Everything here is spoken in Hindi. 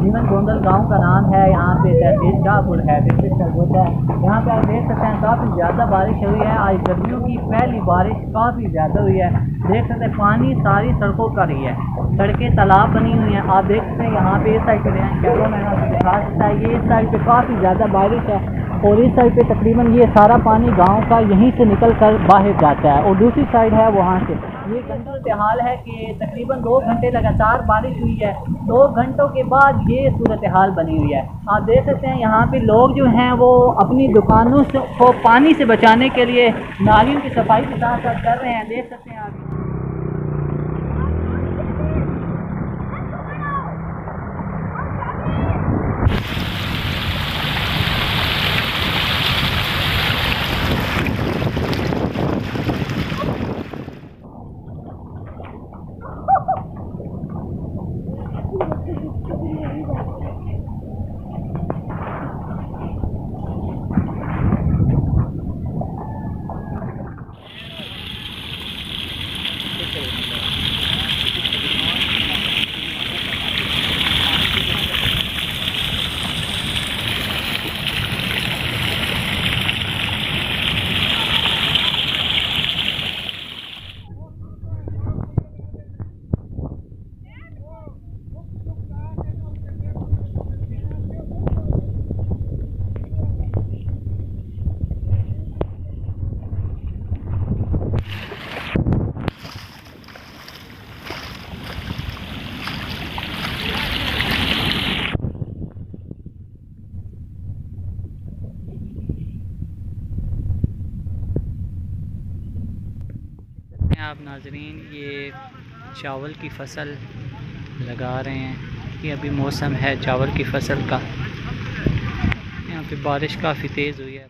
जीवन गोंदल गांव का नाम है। यहाँ पे तहसील शाहपुर है, डिस्ट्रिक्ट सरगोजा है। यहाँ पे आप देख सकते हैं काफ़ी ज़्यादा बारिश हुई है। आज गर्मियों की पहली बारिश काफ़ी ज़्यादा हुई है। देख सकते हैं पानी सारी सड़कों का रही है, सड़कें तालाब बनी हुई हैं। आप देख सकते हैं यहाँ पे इस साइड पे कैमरा मैन आपको दिखा सकता है, ये इस साइड पे काफ़ी ज़्यादा बारिश है और इस साइड पे तकरीबन ये सारा पानी गांव का यहीं से निकल कर बाहर जाता है और दूसरी साइड है वहाँ से। ये सूरत हाल है कि तकरीबन 2 घंटे लगातार बारिश हुई है। 2 घंटों के बाद ये सूरत हाल बनी हुई है। आप देख सकते हैं यहाँ पे लोग जो हैं वो अपनी दुकानों से को पानी से बचाने के लिए नालियों की सफाई के साथ साथ कर रहे हैं। देख सकते हैं आप। आप नाजरीन ये चावल की फसल लगा रहे हैं। ये अभी मौसम है चावल की फसल का। यहाँ पे बारिश काफ़ी तेज़ हुई है।